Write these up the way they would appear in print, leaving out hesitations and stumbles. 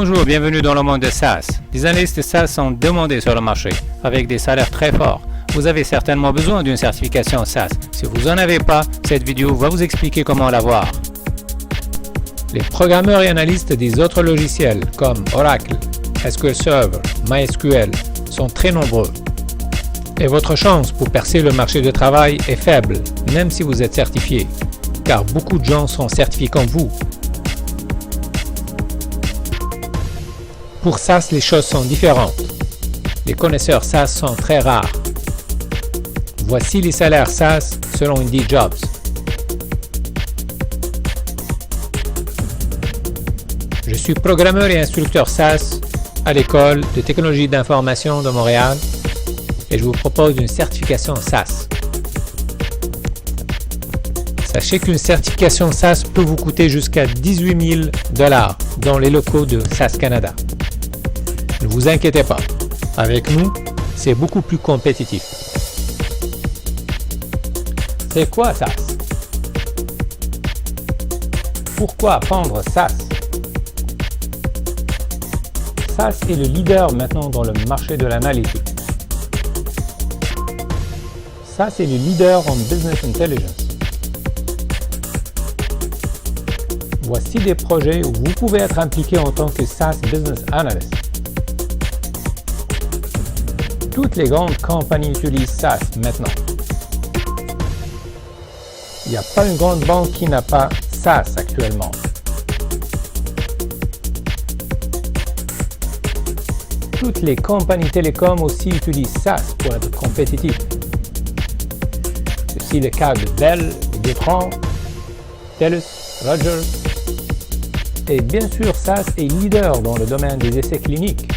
Bonjour, bienvenue dans le monde de SaaS. Les analystes SaaS sont demandés sur le marché, avec des salaires très forts. Vous avez certainement besoin d'une certification SaaS. Si vous n'en avez pas, cette vidéo va vous expliquer comment l'avoir. Les programmeurs et analystes des autres logiciels comme Oracle, SQL Server, MySQL sont très nombreux. Et votre chance pour percer le marché du travail est faible, même si vous êtes certifié, car beaucoup de gens sont certifiés comme vous. Pour SaaS, les choses sont différentes. Les connaisseurs SaaS sont très rares. Voici les salaires SaaS selon Indeed Jobs. Je suis programmeur et instructeur SaaS à l'École de technologie d'information de Montréal et je vous propose une certification SaaS. Sachez qu'une certification SaaS peut vous coûter jusqu'à 18 000 $ dans les locaux de SaaS Canada. Ne vous inquiétez pas, avec nous, c'est beaucoup plus compétitif. C'est quoi SaaS? Pourquoi apprendre SaaS? SaaS est le leader maintenant dans le marché de l'analytique. SaaS est le leader en Business Intelligence. Voici des projets où vous pouvez être impliqué en tant que SaaS Business Analyst. Toutes les grandes compagnies utilisent SaaS maintenant. Il n'y a pas une grande banque qui n'a pas SaaS actuellement. Toutes les compagnies télécoms aussi utilisent SaaS pour être compétitifs. C'est le cas de Bell, Vitron, TELUS, Rogers. Et bien sûr, SaaS est leader dans le domaine des essais cliniques.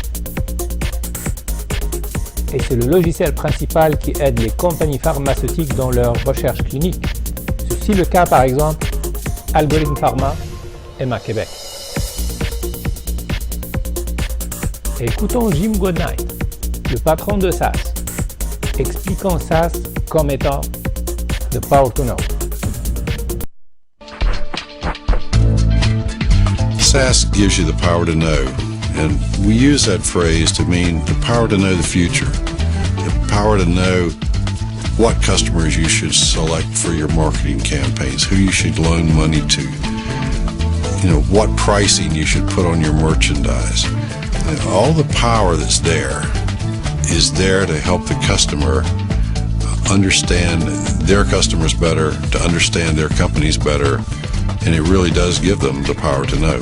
Et c'est le logiciel principal qui aide les compagnies pharmaceutiques dans leurs recherches cliniques. C'est le cas par exemple Algorithme Pharma, EMA Québec. Et écoutons Jim Goodnight, le patron de SaaS, expliquant SaaS comme étant the power to know. SaaS gives you the power to know, and we use that phrase to mean the power to know the future, the power to know what customers you should select for your marketing campaigns, who you should loan money to, what pricing you should put on your merchandise. And all the power that's there is there to help the customer understand their customers better, to understand their companies better, and it really does give them the power to know.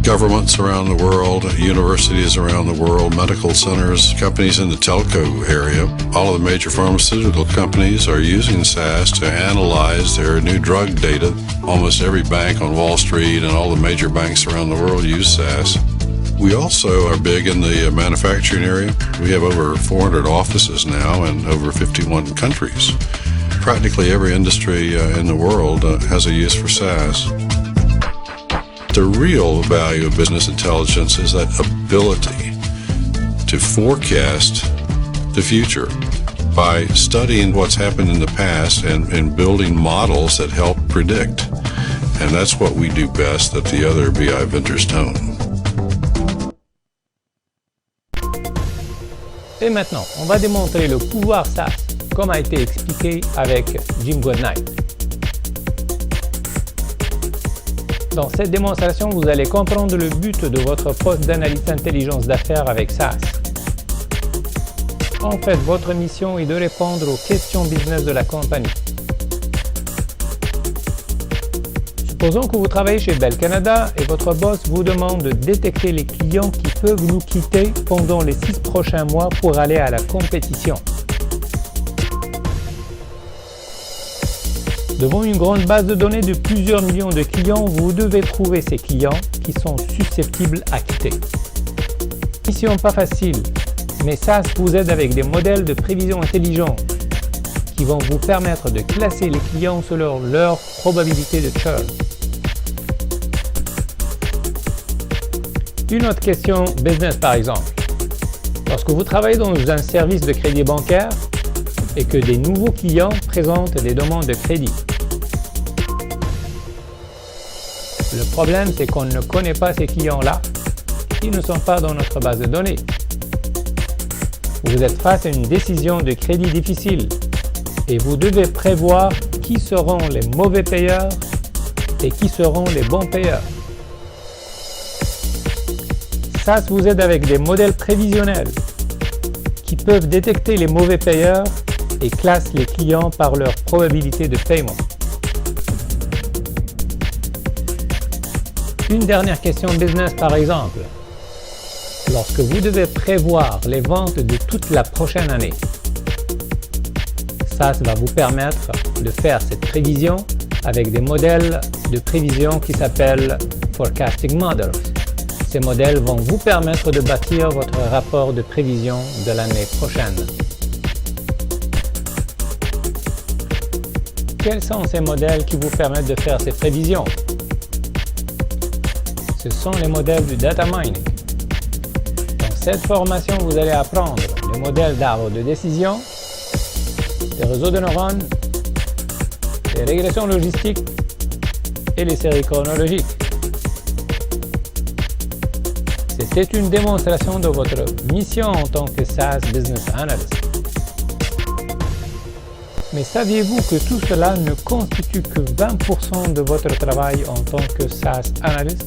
Governments around the world, universities around the world, medical centers, companies in the telco area, all of the major pharmaceutical companies are using SaaS to analyze their new drug data. Almost every bank on Wall Street and all the major banks around the world use SaaS. We also are big in the manufacturing area. We have over 400 offices now in over 51 countries. Practically every industry in the world has a use for SaaS. The real value of business intelligence is that ability to forecast the future by studying what's happened in the past and building models that help predict. And that's what we do best at the other BI vendors don't. Et maintenant, on va démontrer le pouvoir SaaS, comme a été expliqué avec Jim Goodnight. Dans cette démonstration, vous allez comprendre le but de votre poste d'analyste intelligence d'affaires avec SaaS. En fait, votre mission est de répondre aux questions business de la compagnie. Supposons que vous travaillez chez Bell Canada et votre boss vous demande de détecter les clients qui peuvent nous quitter pendant les 6 prochains mois pour aller à la compétition. Devant une grande base de données de plusieurs millions de clients, vous devez trouver ces clients qui sont susceptibles à quitter. Mission pas facile, mais SaaS vous aide avec des modèles de prévision intelligents qui vont vous permettre de classer les clients selon leur probabilité de churn. Une autre question business par exemple. Lorsque vous travaillez dans un service de crédit bancaire et que des nouveaux clients présentent des demandes de crédit. Le problème, c'est qu'on ne connaît pas ces clients-là, qui ne sont pas dans notre base de données. Vous êtes face à une décision de crédit difficile et vous devez prévoir qui seront les mauvais payeurs et qui seront les bons payeurs. SaaS vous aide avec des modèles prévisionnels qui peuvent détecter les mauvais payeurs et classent les clients par leur probabilité de paiement. Une dernière question business par exemple. Lorsque vous devez prévoir les ventes de toute la prochaine année, SaaS va vous permettre de faire cette prévision avec des modèles de prévision qui s'appellent Forecasting Models. Ces modèles vont vous permettre de bâtir votre rapport de prévision de l'année prochaine. Quels sont ces modèles qui vous permettent de faire ces prévisions? Ce sont les modèles du data mining. Dans cette formation, vous allez apprendre les modèles d'arbres de décision, les réseaux de neurones, les régressions logistiques et les séries chronologiques. C'était une démonstration de votre mission en tant que SaaS Business Analyst. Mais saviez-vous que tout cela ne constitue que 20% de votre travail en tant que SaaS Analyst?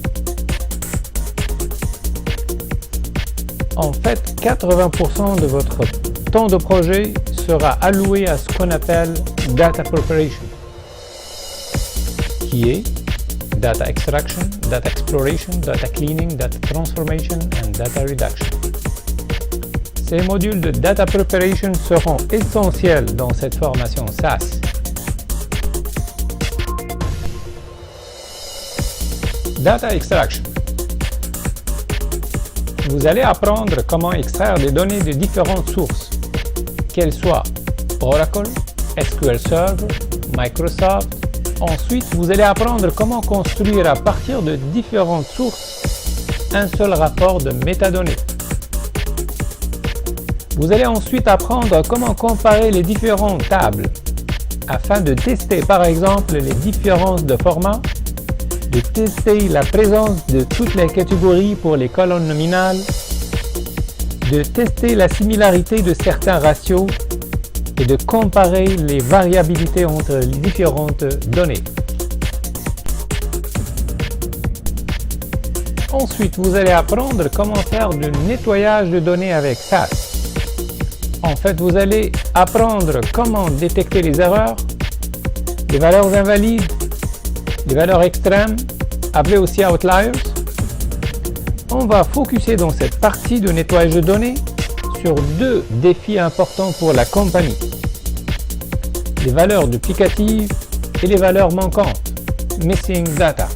En fait, 80% de votre temps de projet sera alloué à ce qu'on appelle Data Preparation, qui est Data Extraction, Data Exploration, Data Cleaning, Data Transformation and Data Reduction. Ces modules de Data Preparation seront essentiels dans cette formation SaaS. Data Extraction. Vous allez apprendre comment extraire des données de différentes sources, qu'elles soient Oracle, SQL Server, Microsoft. Ensuite, vous allez apprendre comment construire à partir de différentes sources un seul rapport de métadonnées. Vous allez ensuite apprendre comment comparer les différentes tables afin de tester par exemple les différences de format, de tester la présence de toutes les catégories pour les colonnes nominales, de tester la similarité de certains ratios et de comparer les variabilités entre les différentes données. Ensuite, vous allez apprendre comment faire du nettoyage de données avec SaaS. En fait, vous allez apprendre comment détecter les erreurs, les valeurs invalides, les valeurs extrêmes, appelées aussi outliers. On va focuser dans cette partie de nettoyage de données sur deux défis importants pour la compagnie. Les valeurs duplicatives et les valeurs manquantes, missing data.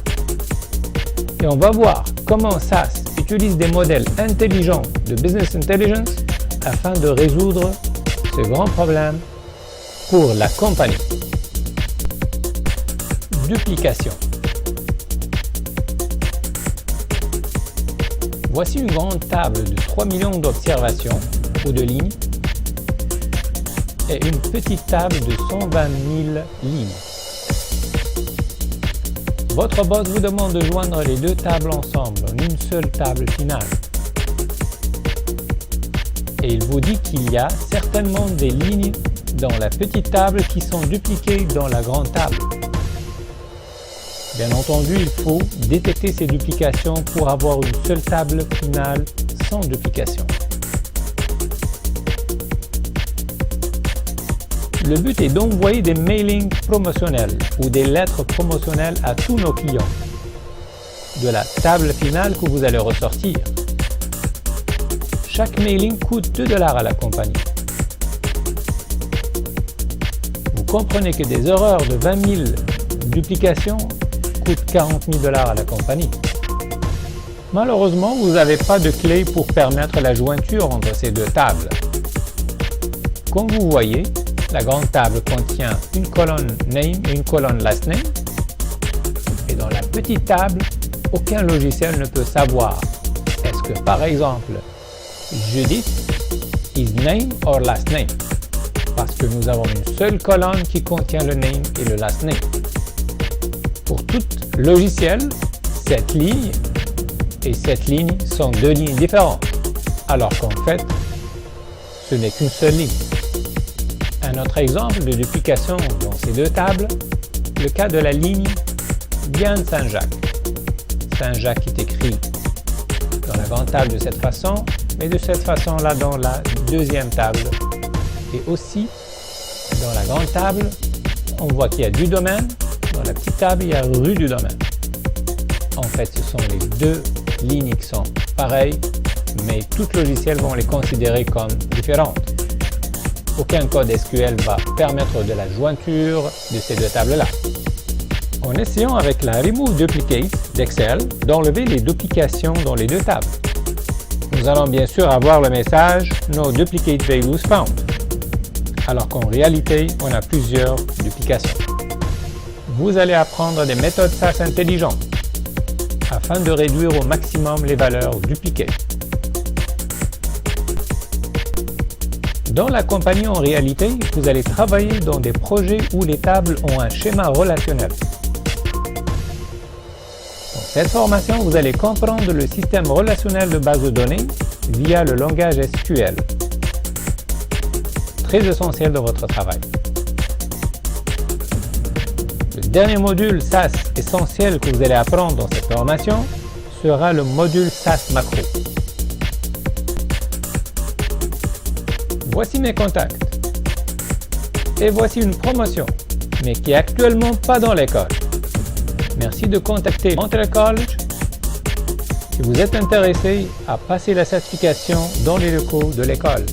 Et on va voir comment SaaS utilise des modèles intelligents de business intelligence afin de résoudre ce grand problème pour la compagnie. Duplication. Voici une grande table de 3 millions d'observations ou de lignes et une petite table de 120 000 lignes. Votre boss vous demande de joindre les deux tables ensemble en une seule table finale. Et il vous dit qu'il y a certainement des lignes dans la petite table qui sont dupliquées dans la grande table. Bien entendu, il faut détecter ces duplications pour avoir une seule table finale sans duplication. Le but est d'envoyer des mailings promotionnels ou des lettres promotionnelles à tous nos clients de la table finale que vous allez ressortir. Chaque mailing coûte 2 $ à la compagnie. Vous comprenez que des erreurs de 20 000 duplications coûtent 40 000 $ à la compagnie. Malheureusement, vous n'avez pas de clé pour permettre la jointure entre ces deux tables. Comme vous voyez, La grande table contient une colonne name et une colonne last name. Et dans la petite table, aucun logiciel ne peut savoir est-ce que par exemple Judith is name or last name, parce que nous avons une seule colonne qui contient le name et le last name. Pour tout logiciel, cette ligne et cette ligne sont deux lignes différentes, alors qu'en fait, ce n'est qu'une seule ligne. Un autre exemple de duplication dans ces deux tables, le cas de la ligne Diane Saint-Jacques. Saint-Jacques est écrit dans la grande table de cette façon, mais de cette façon-là dans la deuxième table. Et aussi, dans la grande table, on voit qu'il y a du domaine. Dans la petite table, il y a rue du domaine. En fait, ce sont les deux lignes qui sont pareilles, mais tout logiciel vont les considérer comme différentes. Aucun code SQL va permettre de la jointure de ces deux tables-là. En essayant avec la Remove Duplicate d'Excel d'enlever les duplications dans les deux tables. Nous allons bien sûr avoir le message No Duplicate Values Found, alors qu'en réalité, on a plusieurs duplications. Vous allez apprendre des méthodes SAS intelligentes afin de réduire au maximum les valeurs dupliquées. Dans la compagnie en réalité, vous allez travailler dans des projets où les tables ont un schéma relationnel. Dans cette formation, vous allez comprendre le système relationnel de base de données via le langage SQL. Très essentiel dans votre travail. Le dernier module SAS essentiel que vous allez apprendre dans cette formation sera le module SAS Macro. Voici mes contacts. Et voici une promotion, mais qui est actuellement pas dans l'école. Merci de contacter Montreal College si vous êtes intéressé à passer la certification dans les locaux de l'école.